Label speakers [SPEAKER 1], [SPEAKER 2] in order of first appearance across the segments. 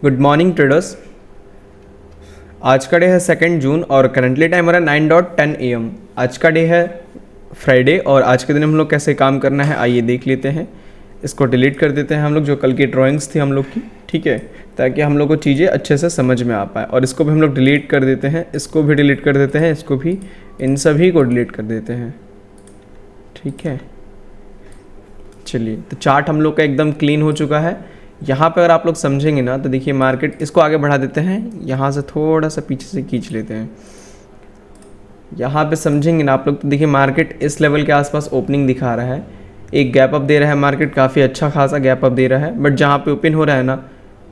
[SPEAKER 1] Good morning traders. आज का day है 2 जून और करंटली टाइम हो रहा है 9:10 AM। आज का डे है फ्राइडे और आज के दिन हम लोग कैसे काम करना है आइए देख लेते हैं। इसको डिलीट कर देते हैं हम लोग, जो कल की ड्राइंग्स थी हम लोग की, ठीक है, ताकि हम लोग को चीज़ें अच्छे से समझ में आ पाए। और इसको भी हम लोग डिलीट कर देते हैं, इसको भी डिलीट कर देते हैं, इसको भी, इन सभी को डिलीट कर देते हैं, ठीक है। चलिए, तो चार्ट हम लोग का एकदम क्लीन हो चुका है। यहाँ पे अगर आप लोग समझेंगे ना तो देखिए मार्केट, इसको आगे बढ़ा देते हैं, यहाँ से थोड़ा सा पीछे से खींच लेते हैं। यहाँ पे समझेंगे ना आप लोग तो देखिए मार्केट इस लेवल के आसपास ओपनिंग दिखा रहा है, एक गैप अप दे रहा है मार्केट, काफ़ी अच्छा खासा गैप अप दे रहा है। बट जहाँ पे ओपन हो रहा है ना,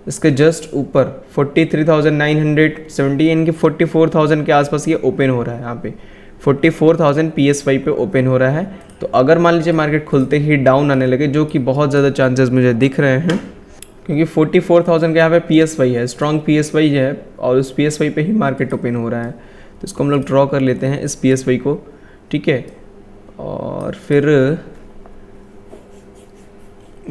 [SPEAKER 1] इसके जस्ट ऊपर 43,970 यानी कि 44,000 के आसपास ये ओपन हो रहा है। यहाँ पे 44,000 PSY पे ओपन हो रहा है। तो अगर मान लीजिए मार्केट खुलते ही डाउन आने लगे, जो कि बहुत ज़्यादा चांसेस मुझे दिख रहे हैं, क्योंकि 44,000 का यहाँ पे PSY है, स्ट्रॉन्ग PSY है, और उस PSY पे ही मार्केट ओपन हो रहा है। तो इसको हम लोग ड्रॉ कर लेते हैं इस PSY को, ठीक है। और फिर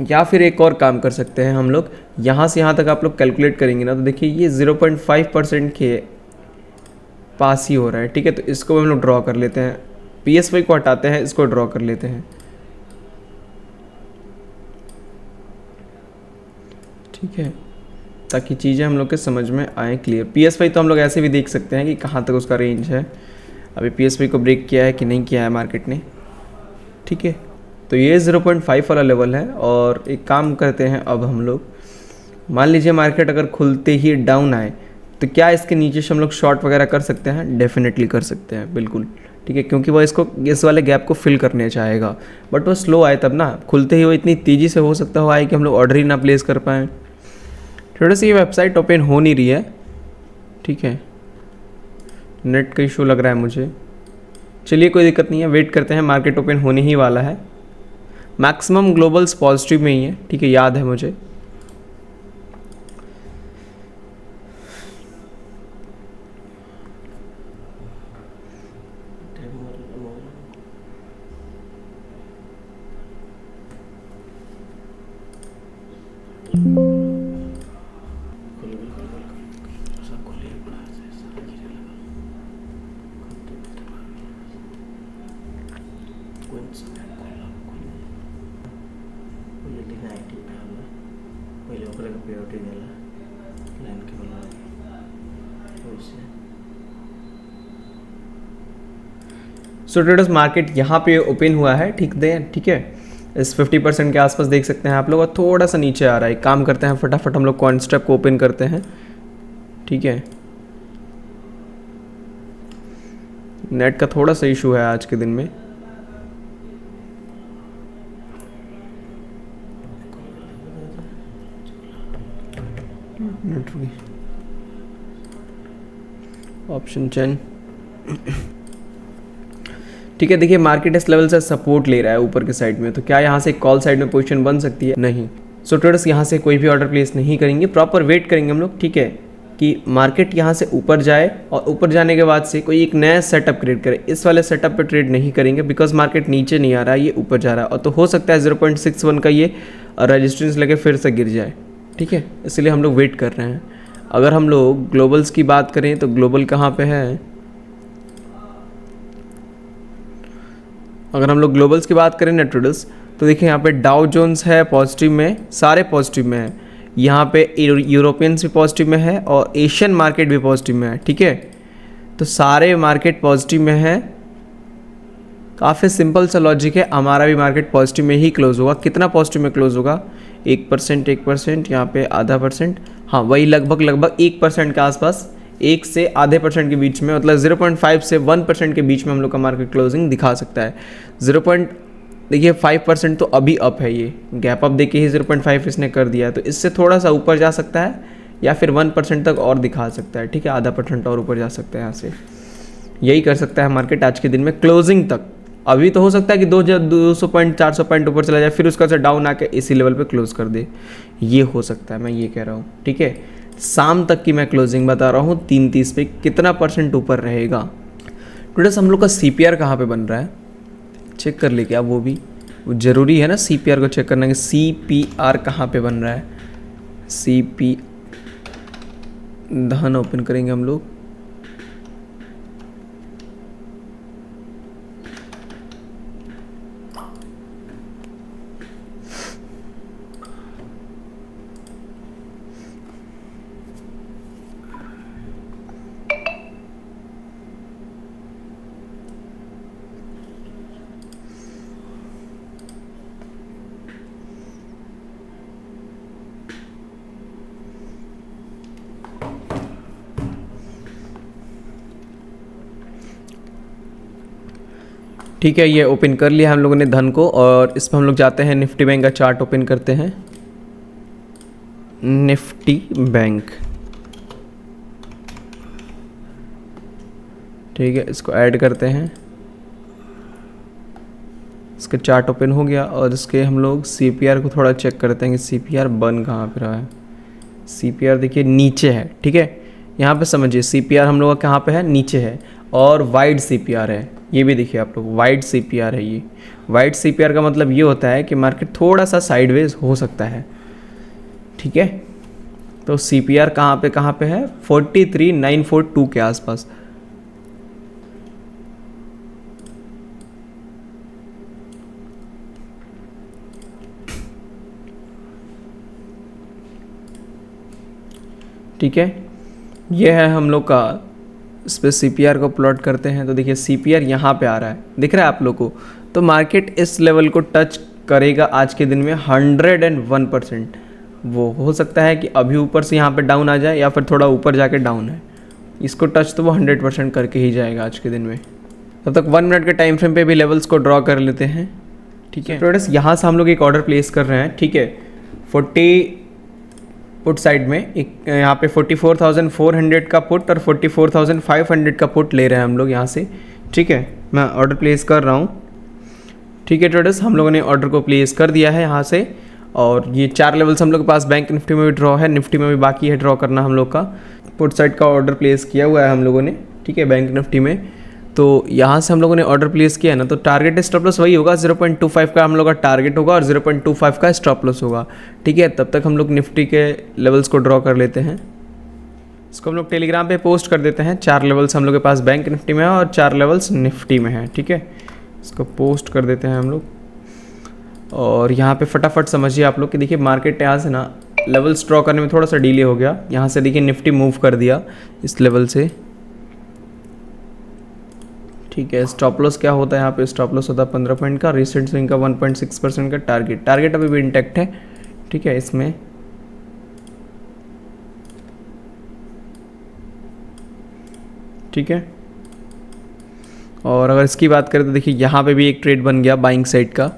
[SPEAKER 1] या फिर एक और काम कर सकते हैं हम लोग, यहाँ से यहाँ तक आप लोग कैलकुलेट करेंगे ना तो देखिए ये 0.5% के पास ही हो रहा है, ठीक है। तो इसको हम लोग ड्रॉ कर लेते हैं, PSY को हटाते हैं, इसको ड्रॉ कर लेते हैं, ठीक है, ताकि चीज़ें हम लोग के समझ में आए क्लियर। PSY तो हम लोग ऐसे भी देख सकते हैं कि कहाँ तक उसका रेंज है। अभी PSY को ब्रेक किया है कि नहीं किया है मार्केट ने, ठीक है। तो ये 0.5 वाला लेवल है। और एक काम करते हैं अब हम लोग, मान लीजिए मार्केट अगर खुलते ही डाउन आए तो क्या इसके नीचे से हम लोग शॉर्ट वगैरह कर सकते हैं? डेफिनेटली कर सकते हैं, बिल्कुल, ठीक है, क्योंकि वो इसको, इस वाले गैप को फिल करने चाहेगा। बट वो स्लो आए तब ना, खुलते ही वो इतनी तेज़ी से हो सकता हो आए कि हम लोग ऑर्डर ही ना प्लेस कर पाएँ। थोड़ी सी ये वेबसाइट ओपन हो नहीं रही है, ठीक है, नेट का इशू लग रहा है मुझे। चलिए कोई दिक्कत नहीं है, वेट करते हैं, मार्केट ओपन होने ही वाला है। मैक्सिमम ग्लोबल्स पॉजिटिव में ही है, ठीक है, याद है मुझे। सो ट्रेडर्स मार्केट यहाँ पे ओपन हुआ है, ठीक है, इस 50% के आसपास देख सकते हैं आप लोग, और थोड़ा सा नीचे आ रहा है। काम करते हैं फटाफट, हम लोग कॉइन स्टेप को ओपन करते हैं, ठीक है। नेट का थोड़ा सा इशू है आज के दिन में। ऑप्शन चेन, ठीक है। देखिए मार्केट इस लेवल से सपोर्ट ले रहा है ऊपर के साइड में, तो क्या यहाँ से कॉल साइड में पोजीशन बन सकती है? नहीं। सो ट्रेडर्स यहाँ से कोई भी ऑर्डर प्लेस नहीं करेंगे, प्रॉपर वेट करेंगे हम लोग, ठीक है, कि मार्केट यहाँ से ऊपर जाए और ऊपर जाने के बाद से कोई एक नया सेटअप क्रिएट करे। इस वाले सेटअप पे ट्रेड नहीं करेंगे, बिकॉज मार्केट नीचे नहीं आ रहा है, ये ऊपर जा रहा है, और तो हो सकता है 0.61 का ये रेजिस्टेंस लगे फिर से गिर जाए, ठीक है, इसलिए हम लोग वेट कर रहे हैं। अगर हम लोग ग्लोबल्स की बात करें तो ग्लोबल कहाँ पे है? अगर हम लोग ग्लोबल्स की बात करें ना ट्रेडर्स, तो देखिए यहाँ पे डाउ जोन्स है पॉजिटिव में, सारे पॉजिटिव में है। यहाँ पे यूरोपियंस भी पॉजिटिव में है और एशियन मार्केट भी पॉजिटिव में है, ठीक है। तो सारे मार्केट पॉजिटिव में है। काफ़ी सिंपल सा लॉजिक है, हमारा भी मार्केट पॉजिटिव में ही क्लोज होगा। कितना पॉजिटिव में क्लोज होगा? 1%, यहाँ पे आधा परसेंट, हाँ वही लगभग 1% के आसपास, 1 से आधे परसेंट के बीच में, मतलब 0.5 से 1% के बीच में हम लोग का मार्केट क्लोजिंग दिखा सकता है। देखिए 5% तो अभी अप है, ये गैप अप देके ही 0.5 इसने कर दिया है, तो इससे थोड़ा सा ऊपर जा सकता है या फिर 1% तक और दिखा सकता है, ठीक है, आधा % और ऊपर जा सकता है यहाँ से। यही कर सकता है मार्केट आज के दिन में क्लोजिंग तक। अभी तो हो सकता है कि 200 पॉइंट 400 पॉइंट ऊपर चला जाए, फिर उसका से डाउन आके इसी लेवल पे क्लोज कर दे, ये हो सकता है, मैं ये कह रहा हूँ, ठीक है। शाम तक की मैं क्लोजिंग बता रहा हूँ, 3:30 पे कितना % ऊपर रहेगा। टुडेस हम लोग का CPR कहाँ पे बन रहा है, चेक कर ले क्या? वो भी ज़रूरी है ना CPR को चेक करना कि CPR कहाँ पे बन रहा है। धन ओपन करेंगे हम लोग। ठीक है, ये ओपन कर लिया हम लोगों ने धन को, और इस पर हम लोग जाते हैं निफ्टी बैंक का चार्ट ओपन करते हैं। निफ्टी बैंक, ठीक है, इसको ऐड करते हैं। इसका चार्ट ओपन हो गया, और इसके हम लोग CPR को थोड़ा चेक करते हैं कि CPR बन कहाँ पे रहा है। CPR देखिए नीचे है, ठीक है, यहाँ पे समझिए CPR हम लोग का कहाँ पे है, नीचे है, और वाइड CPR है। ये भी देखिए आप लोग, वाइड CPR है। ये वाइड CPR का मतलब ये होता है कि मार्केट थोड़ा सा साइडवेज हो सकता है, ठीक है। तो CPR कहाँ पे है, 43,942 के आसपास। ठीक है, ये है हम लोग का। इस पर CPR को प्लॉट करते हैं तो देखिए CPR यहाँ पे आ रहा है, दिख रहा है आप लोग को। तो मार्केट इस लेवल को टच करेगा आज के दिन में 101%। वो हो सकता है कि अभी ऊपर से यहाँ पे डाउन आ जाए, या फिर थोड़ा ऊपर जाके डाउन है। इसको टच तो वो 100% करके ही जाएगा आज के दिन में। तब तक 1 मिनट के टाइम फ्रेम पे भी लेवल्स को ड्रॉ कर लेते हैं, ठीक है। ट्रेडर्स, यहाँ से हम लोग एक ऑर्डर प्लेस कर रहे हैं, ठीक है। 40 पुट साइड में एक यहाँ पे 44,400 का पुट और 44,500 का पुट ले रहे हैं हम लोग यहाँ से, ठीक है। मैं ऑर्डर प्लेस कर रहा हूँ, ठीक है ट्रेडर्स। हम लोगों ने ऑर्डर को प्लेस कर दिया है यहाँ से, और ये 4 लेवल्स हम लोग के पास बैंक निफ्टी में भी ड्रॉ है, निफ्टी में भी बाकी है ड्रॉ करना हम लोग का। पुट साइड का ऑर्डर प्लेस किया हुआ है हम लोगों ने, ठीक है, बैंक निफ्टी में। तो यहाँ से हम लोगों ने ऑर्डर प्लेस किया है ना, तो टारगेट स्टॉप लॉस वही होगा, 0.25 का हम लोग का टारगेट होगा और 0.25 का स्टॉप लॉस होगा, ठीक है। तब तक हम लोग निफ्टी के लेवल्स को ड्रॉ कर लेते हैं। इसको हम लोग टेलीग्राम पे पोस्ट कर देते हैं। 4 लेवल्स हम लोग के पास बैंक निफ्टी में है और 4 लेवल्स निफ्टी में है, ठीक है। इसको पोस्ट कर देते हैं हम लोग, और यहाँ पे फटाफट समझिए आप लोग कि देखिए मार्केट यहाँ से ना लेवल्स ड्रॉ करने में थोड़ा सा डिले हो गया। यहाँ से देखिए निफ्टी मूव कर दिया इस लेवल से, ठीक है। स्टॉप लॉस क्या होता है यहाँ पे, स्टॉप लॉस होता है 15 पॉइंट का, रिसेंट स्विंग का 1.6% का टारगेट अभी भी इंटैक्ट है, ठीक है। इसमें ठीक है, और अगर इसकी बात करें तो देखिए यहाँ पे भी एक ट्रेड बन गया बाइंग साइड का,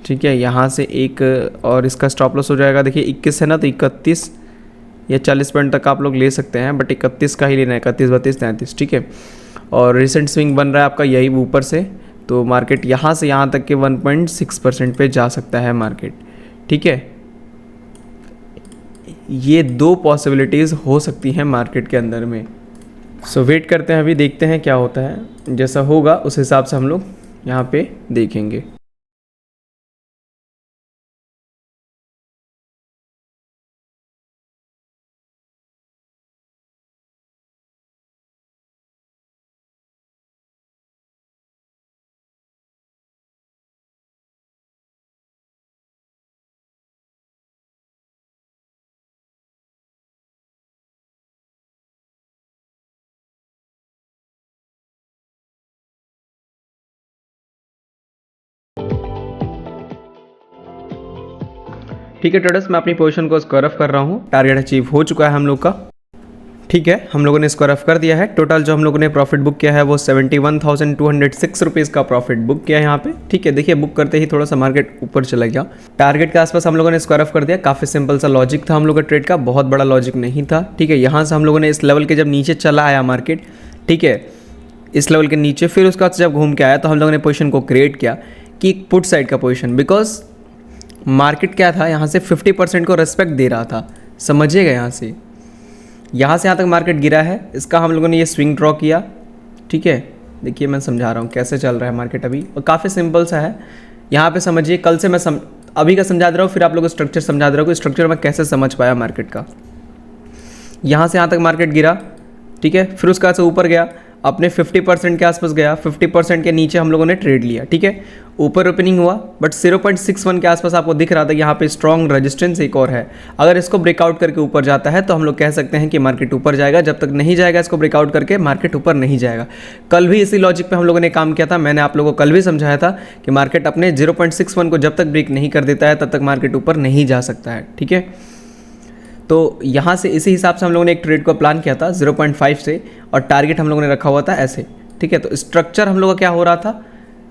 [SPEAKER 1] ठीक है। यहाँ से एक, और इसका स्टॉप लॉस हो जाएगा देखिए 21 है ना, तो 31 या 40 पॉइंट तक आप लोग ले सकते हैं, बट 31 का ही लेना है, 31, 32, 33, ठीक है। और रिसेंट स्विंग बन रहा है आपका यही ऊपर से, तो मार्केट यहाँ से यहाँ तक के 1.6% पे जा सकता है मार्केट, ठीक है। ये 2 पॉसिबिलिटीज़ हो सकती हैं मार्केट के अंदर में। सो वेट करते हैं, अभी देखते हैं क्या होता है। जैसा होगा उस हिसाब से हम लोग यहाँ पे देखेंगे। ठीक है ट्रेडर्स, मैं अपनी पोजीशन को स्क्वायर ऑफ कर रहा हूँ। टारगेट अचीव हो चुका है हम लोग का, ठीक है। हम लोगों ने स्क्वायर ऑफ कर दिया है। टोटल जो हम लोगों ने प्रॉफिट बुक किया है वो 71,206 रुपीज़ का प्रॉफिट बुक किया है यहाँ पे, ठीक है। देखिए बुक करते ही थोड़ा सा मार्केट ऊपर चला गया, टारगेट के आसपास हम लोगों ने स्क्वायर ऑफ कर दिया। काफ़ी सिंपल सा लॉजिक था हम लोग का ट्रेड का, बहुत बड़ा लॉजिक नहीं था, ठीक है। यहाँ से हम लोगों ने इस लेवल के जब नीचे चला आया मार्केट, ठीक है, इस लेवल के नीचे, फिर उसके बाद जब घूम के आया तो हम लोगों ने पोजीशन को क्रिएट किया कि पुट साइड का पोजीशन, बिकॉज मार्केट क्या था यहाँ से 50% को रेस्पेक्ट दे रहा था, समझिएगा। यहाँ से यहाँ तक मार्केट गिरा है, इसका हम लोगों ने ये स्विंग ड्रॉ किया, ठीक है। देखिए मैं समझा रहा हूँ कैसे चल रहा है मार्केट अभी, और काफ़ी सिंपल सा है। यहाँ पे समझिए, कल से मैं अभी का समझा दे रहा हूँ, फिर आप लोगों को स्ट्रक्चर समझा दे रहा हूँ कि स्ट्रक्चर मैं कैसे समझ पाया मार्केट का। यहाँ से यहाँ तक मार्केट गिरा, ठीक है, फिर उसके बाद से ऊपर गया, अपने 50% के आसपास गया, 50% के नीचे हम लोगों ने ट्रेड लिया, ठीक है, ऊपर ओपनिंग हुआ बट 0.61 के आसपास आपको दिख रहा था यहाँ पे स्ट्रॉन्ग रेजिस्टेंस एक और है। अगर इसको ब्रेकआउट करके ऊपर जाता है तो हम लोग कह सकते हैं कि मार्केट ऊपर जाएगा, जब तक नहीं जाएगा इसको ब्रेकआउट करके मार्केट ऊपर नहीं जाएगा। कल भी इसी लॉजिक पे हम लोगों ने काम किया था, मैंने आप लोगों को कल भी समझाया था कि मार्केट अपने 0.61 को जब तक ब्रेक नहीं कर देता है तब तक मार्केट ऊपर नहीं जा सकता है, ठीक है। तो यहाँ से इसी हिसाब से हम लोगों ने एक ट्रेड को प्लान किया था 0.5 से, और टारगेट हम लोगों ने रखा हुआ था ऐसे, ठीक है। तो स्ट्रक्चर हम लोग का क्या हो रहा था,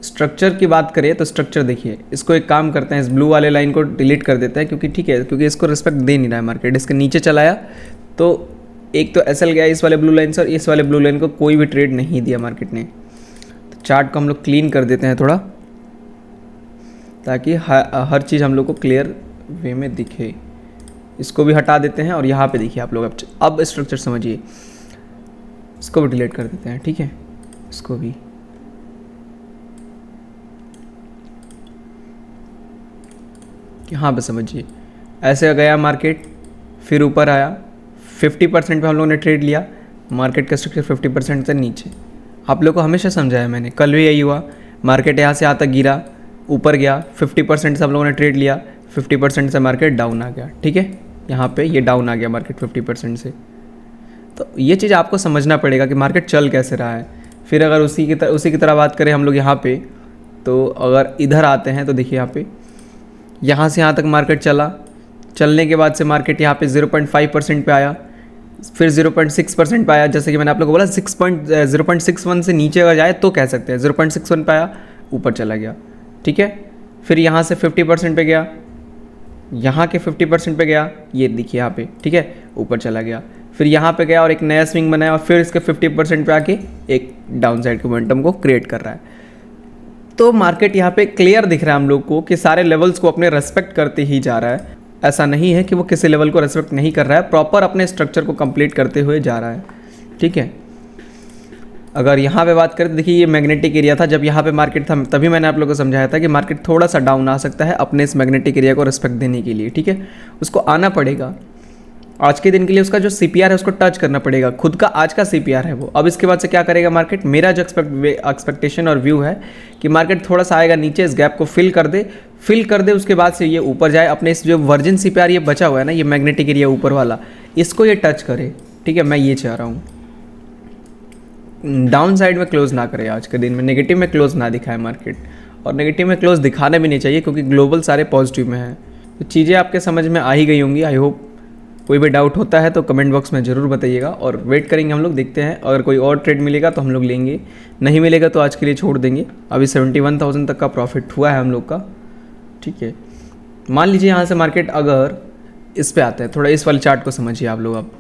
[SPEAKER 1] स्ट्रक्चर की बात करें तो स्ट्रक्चर देखिए, इसको एक काम करते हैं, इस ब्लू वाले लाइन को डिलीट कर देते हैं, क्योंकि ठीक है, क्योंकि इसको रिस्पेक्ट दे नहीं रहा है मार्केट। इसके नीचे चलाया तो एक तो एसएल गया इस वाले ब्लू लाइन से, और इस वाले ब्लू लाइन को कोई भी ट्रेड नहीं दिया मार्केट ने। तो चार्ट को हम लोग क्लीन कर देते हैं थोड़ा, ताकि हर चीज़ हम लोग को क्लियर वे में दिखे। इसको भी हटा देते हैं, और यहाँ पे देखिए आप लोग अब स्ट्रक्चर समझिए, इसको भी डिलीट कर देते हैं, ठीक है, इसको भी। यहाँ पे समझिए, ऐसे गया मार्केट, फिर ऊपर आया, 50% पे हम लोगों ने ट्रेड लिया, मार्केट का स्ट्रक्चर 50% से नीचे। आप लोग को हमेशा समझाया मैंने, कल भी यही हुआ, मार्केट यहाँ से यहाँ तक गिरा, ऊपर गया, 50% से हम लोगों ने ट्रेड लिया, 50% से मार्केट डाउन आ गया, ठीक है, यहाँ पे ये डाउन आ गया मार्केट 50% से। तो ये चीज़ आपको समझना पड़ेगा कि मार्केट चल कैसे रहा है। फिर अगर उसी की तरह बात करें हम लोग यहाँ पे, तो अगर इधर आते हैं तो देखिए यहाँ से यहाँ तक मार्केट चलने के बाद से मार्केट यहाँ पे 0.5% पे आया, फिर 0.6% पे आया। जैसे कि मैंने आप लोगों को बोला 0.61 से नीचे अगर जाए तो कह सकते हैं, 0.61 पे आया, ऊपर चला गया, ठीक है। फिर यहाँ से 50% पे गया, यहाँ के 50% पे गया, ये देखिए यहाँ पे, ठीक है, ऊपर चला गया। फिर यहाँ पे गया और एक नया स्विंग बनाया, और फिर इसके 50% पे आके एक डाउन साइड के मोमेंटम को क्रिएट कर रहा है। तो मार्केट यहाँ पे क्लियर दिख रहा है हम लोग को कि सारे लेवल्स को अपने रेस्पेक्ट करते ही जा रहा है। ऐसा नहीं है कि वो किसी लेवल को रेस्पेक्ट नहीं कर रहा है, प्रॉपर अपने स्ट्रक्चर को कंप्लीट करते हुए जा रहा है, ठीक है। अगर यहाँ पे बात करें तो देखिए, ये मैग्नेटिक एरिया था, जब यहाँ पे मार्केट था तभी मैंने आप लोगों को समझाया था कि मार्केट थोड़ा सा डाउन आ सकता है अपने इस मैग्नेटिक एरिया को रिस्पेक्ट देने के लिए, ठीक है। उसको आना पड़ेगा, आज के दिन के लिए उसका जो सीपीआर है उसको टच करना पड़ेगा, खुद का आज का सीपीआर है वो। अब इसके बाद से क्या करेगा मार्केट, मेरा जो एक्सपेक्टेशन और व्यू है कि मार्केट थोड़ा सा आएगा नीचे, इस गैप को फिल कर दे, उसके बाद से ये ऊपर जाए, अपने इस जो वर्जिन सीपीआर ये बचा हुआ है ना, ये मैग्नेटिक एरिया ऊपर वाला, इसको ये टच करे, ठीक है। मैं ये चाह रहा हूँ, डाउन साइड में क्लोज ना करे, आज के दिन में नेगेटिव में क्लोज ना दिखाए मार्केट, और नेगेटिव में क्लोज दिखाना भी नहीं चाहिए, क्योंकि ग्लोबल सारे पॉजिटिव में हैं। तो चीज़ें आपके समझ में आ ही गई होंगी, आई होप। कोई भी डाउट होता है तो कमेंट बॉक्स में ज़रूर बताइएगा, और वेट करेंगे हम लोग, देखते हैं अगर कोई और ट्रेड मिलेगा तो हम लोग लेंगे, नहीं मिलेगा तो आज के लिए छोड़ देंगे। अभी 71,000 तक का प्रॉफिट हुआ है हम लोग का, ठीक है। मान लीजिए यहाँ से मार्केट अगर इस पे आता है, थोड़ा इस वाले चार्ट को समझिए आप लोग। अब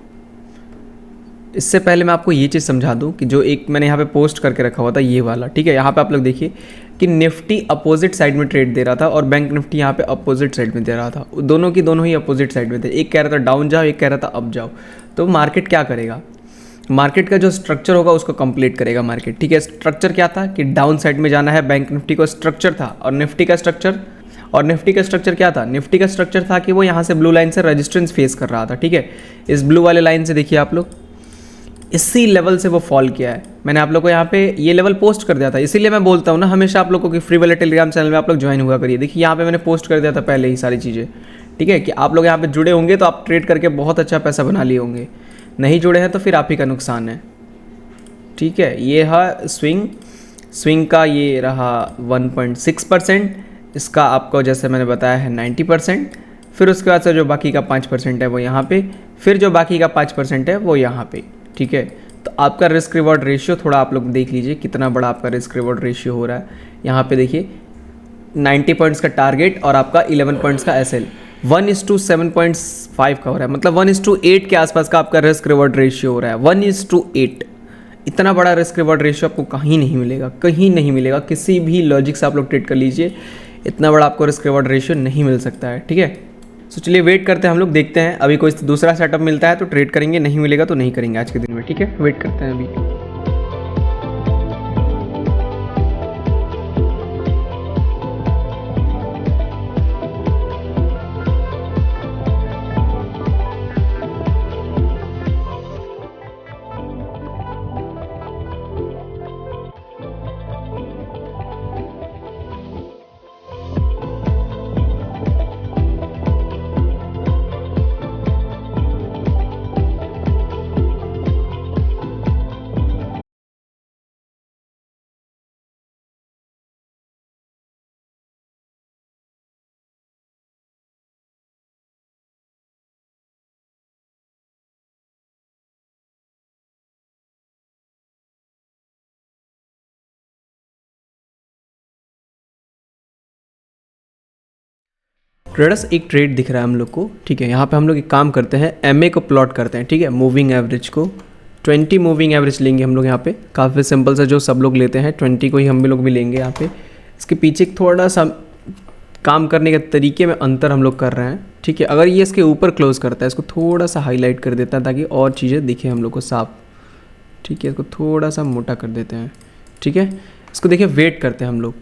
[SPEAKER 1] इससे पहले मैं आपको ये चीज़ समझा दूं कि जो एक मैंने यहाँ पे पोस्ट करके रखा हुआ था ये वाला, ठीक है। यहाँ पे आप लोग देखिए कि निफ्टी अपोजिट साइड में ट्रेड दे रहा था, और बैंक निफ्टी यहाँ पे अपोजिट साइड में दे रहा था, दोनों ही अपोजिट साइड में थे। एक कह रहा था डाउन जाओ, एक कह रहा था अप जाओ। तो मार्केट क्या करेगा, मार्केट का जो स्ट्रक्चर होगा उसको कंप्लीट करेगा मार्केट, ठीक है। स्ट्रक्चर क्या था कि डाउन साइड में जाना है, बैंक निफ्टी को स्ट्रक्चर था, और निफ्टी का स्ट्रक्चर क्या था, निफ्टी का स्ट्रक्चर था कि वो यहाँ से ब्लू लाइन से रेजिस्टेंस फेस कर रहा था, ठीक है। इस ब्लू वाले लाइन से देखिए आप लोग, इसी लेवल से वो फॉल किया है। मैंने आप लोग को यहाँ पे ये लेवल पोस्ट कर दिया था, इसीलिए मैं बोलता हूँ ना हमेशा आप लोगों की फ्री वाले टेलीग्राम चैनल में आप लोग ज्वाइन हुआ करिए। देखिए यहाँ पे मैंने पोस्ट कर दिया था पहले ही सारी चीज़ें, ठीक है, कि आप लोग यहाँ पे जुड़े होंगे तो आप ट्रेड करके बहुत अच्छा पैसा बना लिए होंगे, नहीं जुड़े हैं तो फिर आप ही का नुकसान है, ठीक है। ये है स्विंग का ये रहा 1.6%, इसका आपको जैसे मैंने बताया है 90%। फिर उसके बाद से जो बाकी का 5% है वो यहाँ पे, फिर जो बाकी का 5% है वो यहाँ पे, ठीक है। तो आपका रिस्क रिवॉर्ड रेशियो थोड़ा आप लोग देख लीजिए कितना बड़ा आपका रिस्क रिवॉर्ड रेशियो हो रहा है। यहाँ पे देखिए 90 पॉइंट्स का टारगेट और आपका 11 पॉइंट्स का एसएल 1:7.5 का हो रहा है, मतलब 1:8 के आसपास का आपका रिस्क रिवॉर्ड रेशियो हो रहा है। 1:8 इतना बड़ा रिस्क रिवॉर्ड रेशियो आपको कहीं नहीं मिलेगा, कहीं नहीं मिलेगा। किसी भी लॉजिक से आप लोग ट्रेड कर लीजिए, इतना बड़ा आपको रिस्क रिवॉर्ड रेशियो नहीं मिल सकता है, ठीक है। तो चलिए वेट करते हैं, हम लोग देखते हैं अभी कोई दूसरा सेटअप मिलता है तो ट्रेड करेंगे, नहीं मिलेगा तो नहीं करेंगे आज के दिन में, ठीक है। वेट करते हैं अभी। ट्रेडर्स एक ट्रेड दिख रहा है हम लोग को, ठीक है। यहाँ पे हम लोग एक काम करते हैं, एमए को प्लॉट करते हैं, ठीक है। मूविंग एवरेज को 20 मूविंग एवरेज लेंगे हम लोग यहाँ पे, काफ़ी सिंपल सा जो सब लोग लेते हैं 20 को ही हम लोग भी लेंगे यहाँ पे। इसके पीछे थोड़ा सा काम करने के तरीके में अंतर हम लोग कर रहे हैं, ठीक है। अगर ये इसके ऊपर क्लोज करता है, इसको थोड़ा सा हाईलाइट कर देता है ताकि और चीज़ें दिखे हम लोग को साफ, ठीक है। इसको थोड़ा सा मोटा कर देते हैं, ठीक है। इसको देखिए वेट करते हैं हम लोग,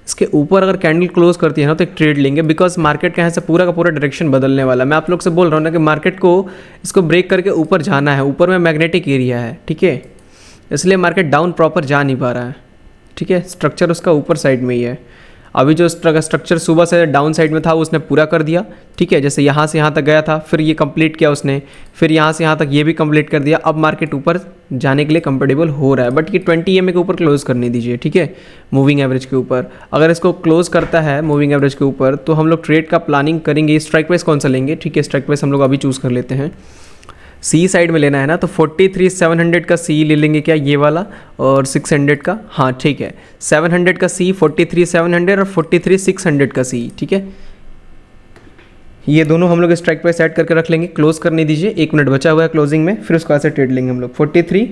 [SPEAKER 1] इसके ऊपर अगर कैंडल क्लोज करती है ना तो एक ट्रेड लेंगे, बिकॉज मार्केट का यहाँ से पूरा का पूरा डायरेक्शन बदलने वाला है। मैं आप लोग से बोल रहा हूँ ना कि मार्केट को इसको ब्रेक करके ऊपर जाना है, ऊपर में मैग्नेटिक एरिया है, ठीक है। इसलिए मार्केट डाउन प्रॉपर जा नहीं पा रहा है, ठीक है। स्ट्रक्चर उसका ऊपर साइड में ही है। अभी जो स्ट्रक्चर सुबह से डाउन साइड में था उसने पूरा कर दिया, ठीक है। जैसे यहाँ से यहाँ तक गया था, फिर ये कंप्लीट किया उसने, फिर यहाँ से यहाँ तक ये भी कंप्लीट कर दिया। अब मार्केट ऊपर जाने के लिए कंफर्टेबल हो रहा है, बट ये 20 EMA के ऊपर क्लोज करने दीजिए, ठीक है, मूविंग एवरेज के ऊपर। अगर इसको क्लोज करता है मूविंग एवरेज के ऊपर तो हम लोग ट्रेड का प्लानिंग करेंगे। स्ट्राइक प्राइस कौन सा लेंगे, ठीक है, स्ट्राइक प्राइस हम लोग अभी चूज़ कर लेते हैं। सी साइड में लेना है ना, तो 43,700 का सी ले लेंगे क्या, ये वाला, और 600 का, हाँ ठीक है, 700 का सी, 43,700 और 43,600 का सी, ठीक है। ये दोनों हम लोग स्ट्राइक प्राइस सेट करके रख लेंगे। क्लोज करने दीजिए, 1 मिनट बचा हुआ है क्लोजिंग में, फिर उसको ऐसे ट्रेड लेंगे हम लोग। 43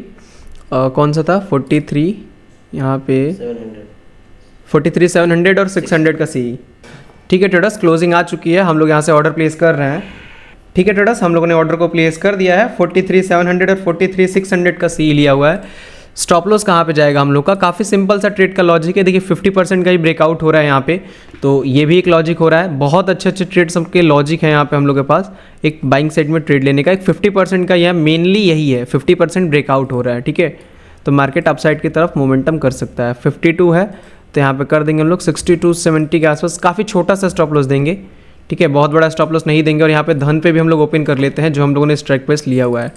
[SPEAKER 1] कौन सा था, 43 यहाँ पे 43,700 और 600 का सी, ठीक है। ट्रेडर्स क्लोजिंग आ चुकी है, हम लोग यहाँ से ऑर्डर प्लेस कर रहे हैं, ठीक है। ट्रेडर्स हम लोगों ने ऑर्डर को प्लेस कर दिया है। 43,700 और 43,600 का सी लिया हुआ है। स्टॉप लॉस कहाँ पे जाएगा हम लोग का, काफ़ी सिंपल सा ट्रेड का लॉजिक है। देखिए 50% का ही ब्रेकआउट हो रहा है यहाँ पे, तो ये भी एक लॉजिक हो रहा है। बहुत अच्छे अच्छे ट्रेड सबके लॉजिक है यहाँ पे हम लोग के पास। एक बाइंग साइड में ट्रेड लेने का एक 50% का यह मेनली यही है, 50% ब्रेकआउट हो रहा है, ठीक है। तो मार्केट अपसाइड की तरफ मोमेंटम कर सकता है। 52 है तो यहाँ पे कर देंगे हम लोग 62-70 के आसपास, काफ़ी छोटा सा स्टॉप लॉस देंगे, ठीक है, बहुत बड़ा स्टॉप लॉस नहीं देंगे। और यहाँ पे धन पे भी हम लोग ओपन कर लेते हैं, जो हम लोगों ने स्ट्राइक प्राइस लिया हुआ है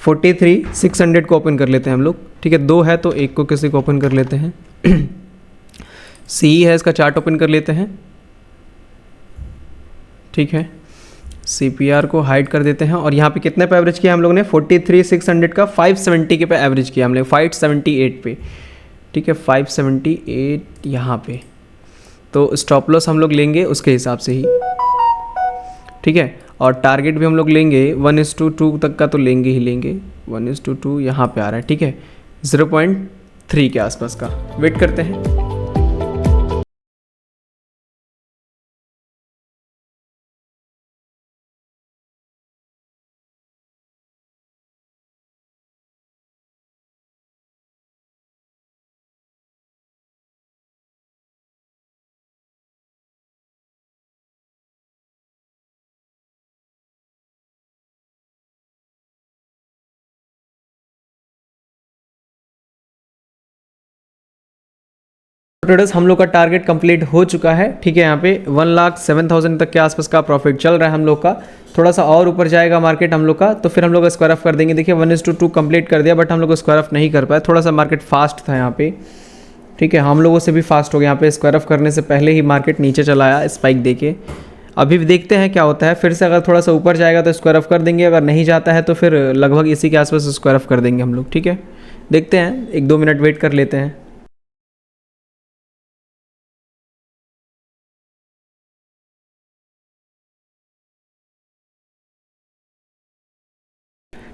[SPEAKER 1] 43,600 को ओपन कर लेते हैं हम लोग, ठीक है। 2 है तो एक को किसी को ओपन कर लेते हैं। सी है, इसका चार्ट ओपन कर लेते हैं, ठीक है। CPR को हाइड कर देते हैं। और यहाँ पे कितने पे एवरेज किया हम लोगों ने, 43,600 का 570 के पे एवरेज किया हमने, 578 पे, ठीक है, 578 यहाँ पे। तो स्टॉप लॉस हम लोग लेंगे उसके हिसाब से ही, ठीक है। और टारगेट भी हम लोग लेंगे 1:2 तक का, तो लेंगे ही लेंगे। 1:2 यहाँ पे आ रहा है, ठीक है, 0.3 के आसपास का। वेट करते हैं। ट्रेडर्स हम लोग का टारगेट कंप्लीट हो चुका है, ठीक है। यहाँ पे 1,07,000 तक के आसपास का प्रॉफिट चल रहा है हम लोग का। थोड़ा सा और ऊपर जाएगा मार्केट हम लोग का तो फिर हम लोग स्क्वायर ऑफ कर देंगे। देखिए 1:2 कंप्लीट कर दिया, बट हम लोग स्क्वायर ऑफ नहीं कर पाए, थोड़ा सा मार्केट फास्ट था यहाँ पे, ठीक है। हम लोगों से भी फास्ट हो गया यहाँ पे, स्क्वायर ऑफ करने से पहले ही मार्केट नीचे चला आया स्पाइक देके। अभी भी देखते हैं क्या होता है, फिर से अगर थोड़ा सा ऊपर जाएगा तो स्क्वायर ऑफ कर देंगे, अगर नहीं जाता है तो फिर लगभग इसी के आसपास स्क्वायर ऑफ कर देंगे हम लोग, ठीक है। देखते हैं, 1-2 मिनट वेट कर लेते हैं।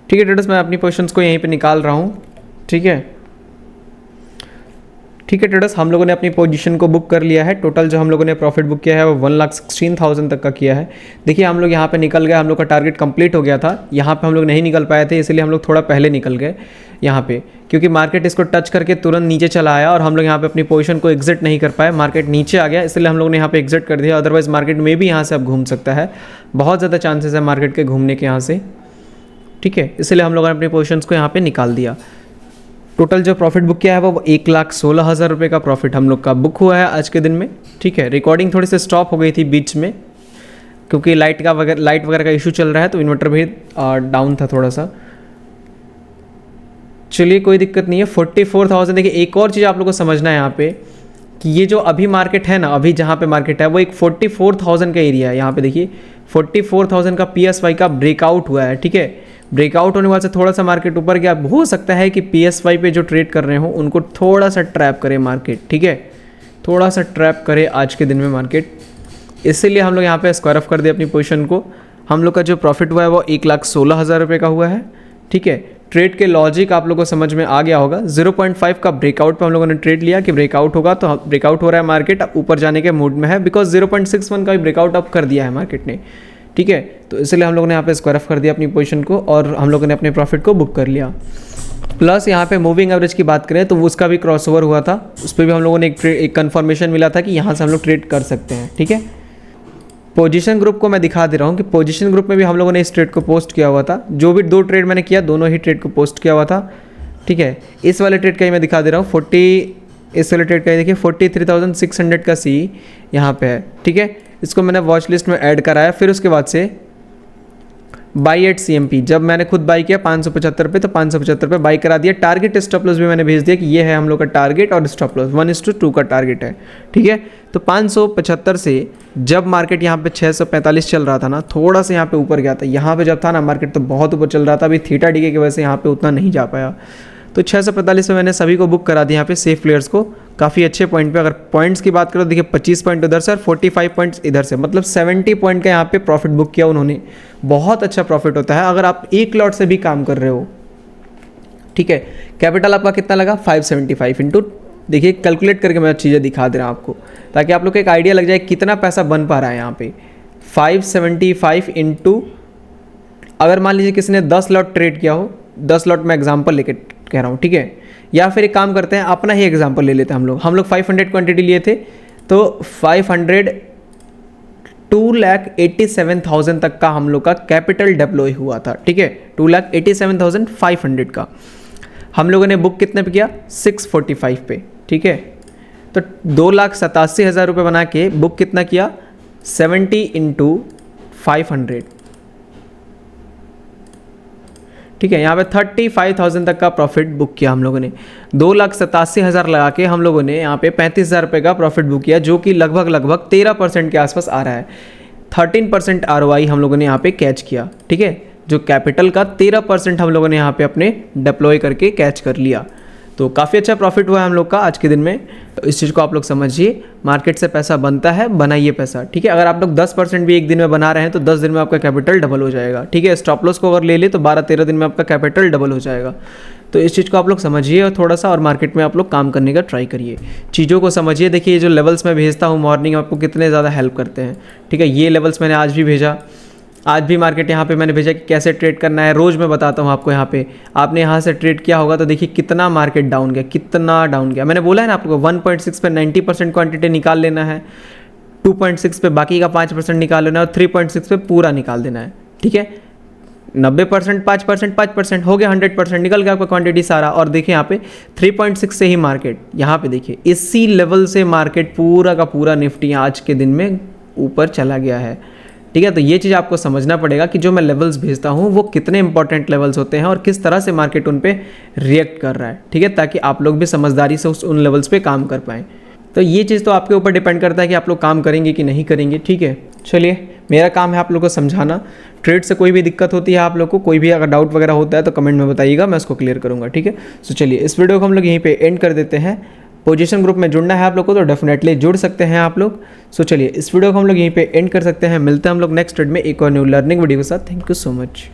[SPEAKER 1] ठीक है ट्रेडर्स, मैं अपनी पोजीशंस को यहीं पे निकाल रहा हूँ, ठीक है। ठीक है ट्रेडर्स, हम लोगों ने अपनी पोजीशन को बुक कर लिया है। टोटल जो हम लोगों ने प्रॉफिट बुक किया है वो 1,16,000 तक का किया है। देखिए हम लोग यहाँ पे निकल गए, हम लोग का टारगेट कंप्लीट हो गया था। यहाँ पे हम लोग नहीं निकल पाए थे, इसलिए हम लोग थोड़ा पहले निकल गए यहाँ पे, क्योंकि मार्केट इसको टच करके तुरंत नीचे चला आया और हम लोग यहाँ पे अपनी पोजीशन को एग्जिट नहीं कर पाए। मार्केट नीचे आ गया, इसलिए हम लोग ने यहाँ पे एग्जिट कर दिया। अदरवाइज मार्केट में भी यहाँ से अब घूम सकता है, बहुत ज़्यादा चांसेस है मार्केट के घूमने के यहाँ से, ठीक है। इसलिए हम लोगों ने अपनी पोजीशंस को यहाँ पे निकाल दिया। टोटल जो प्रॉफिट बुक किया है वो 1,16,000 रुपये का प्रॉफिट हम लोग का बुक हुआ है आज के दिन में, ठीक है। रिकॉर्डिंग थोड़ी सी स्टॉप हो गई थी बीच में, क्योंकि लाइट वगैरह का इशू चल रहा है, तो इन्वर्टर भी डाउन था थोड़ा सा। चलिए कोई दिक्कत नहीं है। 44,000। देखिए एक और चीज़ आप लोगों को समझना है यहाँ पे कि ये जो अभी मार्केट है ना, अभी जहाँ पे मार्केट है वो एक 44,000 का एरिया है। यहाँ पे देखिए 44,000 का PSY का ब्रेकआउट हुआ है, ठीक है। ब्रेकआउट होने वाले से थोड़ा सा मार्केट ऊपर गया, हो सकता है कि PSY पे जो ट्रेड कर रहे हो उनको थोड़ा सा ट्रैप करे मार्केट, ठीक है, थोड़ा सा ट्रैप करे आज के दिन में मार्केट। इसीलिए हम लोग यहाँ पे स्क्वायर ऑफ कर दिए अपनी पोजीशन को। हम लोग का जो प्रॉफिट हुआ है वो 1,16,000 रुपये का हुआ है, ठीक है। ट्रेड के लॉजिक आप लोगों को समझ में आ गया होगा। 0.5 का ब्रेकआउट पे हम लोगों ने ट्रेड लिया कि ब्रेकआउट होगा, तो ब्रेकआउट हो रहा है, मार्केट ऊपर जाने के मूड में है, बिकॉज 0.61 का भी ब्रेकआउट अप कर दिया है मार्केट ने, ठीक है। तो इसलिए हम लोगों ने यहाँ पे स्क्वायर ऑफ कर दिया अपनी पोजीशन को और हम लोगों ने अपने प्रॉफिट को बुक कर लिया। प्लस यहाँ पे मूविंग एवरेज की बात करें तो उसका भी क्रॉसओवर हुआ था, उस पर भी हम लोगों ने एक कन्फर्मेशन मिला था कि यहाँ से हम लोग ट्रेड कर सकते हैं, ठीक है। पोजीशन ग्रुप को मैं दिखा दे रहा हूँ कि पोजीशन ग्रुप में भी हम लोगों ने इस ट्रेड को पोस्ट किया हुआ था। जो भी 2 ट्रेड मैंने किया, दोनों ही ट्रेड को पोस्ट किया हुआ था, ठीक है। इस वाले ट्रेड का ही मैं दिखा दे रहा हूँ, इस वाले ट्रेड का ही देखिए 43,600 का सी यहाँ पे है, ठीक है। इसको मैंने वॉच लिस्ट में ऐड कराया। फिर उसके बाद से बाई एट CMP, जब मैंने खुद बाई किया 575 पे, तो 575 पे बाई करा दिया। टारगेट स्टॉप लॉस भी मैंने भेज दिया कि ये है हम लोग का टारगेट और स्टॉप लॉस 1:2 का टारगेट है, ठीक है। तो 575 से जब मार्केट यहाँ पे 645 चल रहा था ना, थोड़ा सा यहाँ पे ऊपर गया था। यहाँ पे जब था ना मार्केट तो बहुत ऊपर चल रहा था, अभी थीटा डीके की वजह से यहाँ पे उतना नहीं जा पाया। तो 645 में मैंने सभी को बुक करा दिया यहाँ पे, सेफ प्लेयर्स को, काफ़ी अच्छे पॉइंट पे। अगर पॉइंट्स की बात करो, देखिए 25 पॉइंट उधर से और 45 पॉइंट्स इधर से, मतलब 70 पॉइंट का यहाँ पे प्रॉफिट बुक किया उन्होंने। बहुत अच्छा प्रॉफिट होता है अगर आप एक लॉट से भी काम कर रहे हो, ठीक है। कैपिटल आपका कितना लगा, 575 इंटू, देखिए कैलकुलेट करके मैं चीज़ें दिखा दे रहा हूँ आपको, ताकि आप लोग को एक आइडिया लग जाए कितना पैसा बन पा रहा है यहाँ पे। 575 इंटू, अगर मान लीजिए किसी ने 10 लॉट ट्रेड किया हो, 10 लॉट मैं एग्जाम्पल लेके कह रहा हूँ, ठीक है। या फिर एक काम करते हैं, अपना ही एग्जाम्पल ले लेते हैं हम लोग 500 क्वांटिटी लिए थे, तो 500 2,87,000 तक का हम लोग का कैपिटल डिप्लॉय हुआ था, ठीक है। 2,87,500 का हम लोगों ने बुक कितने पे किया, 645 पे, ठीक है। तो 2,87,000 रुपये बना के बुक कितना किया, 70 इंटू 500, ठीक है। यहाँ पे 35,000 तक का प्रॉफिट बुक किया हम लोगों ने। 2,87,000 लगा के हम लोगों ने यहाँ पे 35,000 रुपये का प्रॉफिट बुक किया, जो कि लगभग 13% के आसपास आ रहा है। 13% ROI हम लोगों ने यहाँ पे कैच किया, ठीक है। जो कैपिटल का 13% हम लोगों ने यहाँ पे अपने डिप्लॉय करके कैच कर लिया। तो काफ़ी अच्छा प्रॉफिट हुआ है हम लोग का आज के दिन में। तो इस चीज़ को आप लोग समझिए, मार्केट से पैसा बनता है, बनाइए पैसा, ठीक है। अगर आप लोग 10% भी एक दिन में बना रहे हैं तो 10 दिन में आपका कैपिटल डबल हो जाएगा, ठीक है। स्टॉप लॉस को अगर ले ले तो 12-13 दिन में आपका कैपिटल डबल हो जाएगा। तो इस चीज़ को आप लोग समझिए और थोड़ा सा, और मार्केट में आप लोग काम करने का ट्राई करिए, चीज़ों को समझिए। देखिए ये जो लेवल्स मैं भेजता हूँ मॉर्निंग, आपको कितने ज़्यादा हेल्प करते हैं, ठीक है। ये लेवल्स मैंने आज भी भेजा, आज भी मार्केट यहाँ पे मैंने भेजा कि कैसे ट्रेड करना है, रोज़ मैं बताता हूँ आपको। यहाँ पे आपने यहाँ से ट्रेड किया होगा तो देखिए कितना मार्केट डाउन गया, कितना डाउन गया। मैंने बोला है ना आपको 1.6 पे 90% क्वांटिटी निकाल लेना है, 2.6 पे बाकी का 5% निकाल लेना है और 3.6 पे पूरा निकाल देना है, ठीक है। 90% 5% हो गया, 100% निकल गया आपका क्वांटिटी सारा। और देखिए यहाँ पे 3.6 से ही मार्केट, यहाँ पे देखिए इसी लेवल से मार्केट पूरा का पूरा निफ्टी आज के दिन में ऊपर चला गया है, ठीक है। तो ये चीज़ आपको समझना पड़ेगा कि जो मैं लेवल्स भेजता हूँ वो कितने इंपॉर्टेंट लेवल्स होते हैं और किस तरह से मार्केट उन पे रिएक्ट कर रहा है, ठीक है, ताकि आप लोग भी समझदारी से उन लेवल्स पे काम कर पाएँ। तो ये चीज़ तो आपके ऊपर डिपेंड करता है कि आप लोग काम करेंगे कि नहीं करेंगे, ठीक है। चलिए, मेरा काम है आप लोग को समझाना। ट्रेड से कोई भी दिक्कत होती है आप लोग को, कोई भी अगर डाउट वगैरह होता है तो कमेंट में बताइएगा, मैं उसको क्लियर करूँगा, ठीक है। सो चलिए, इस वीडियो को हम लोग यहीं पे एंड कर देते हैं। पोजीशन ग्रुप में जुड़ना है आप लोग को तो डेफिनेटली जुड़ सकते हैं आप लोग। सो चलिए, इस वीडियो को हम लोग यहीं पे एंड कर सकते हैं। मिलते हैं हम लोग नेक्स्ट ट्रेड में एक और न्यू लर्निंग वीडियो के साथ। Thank you so much.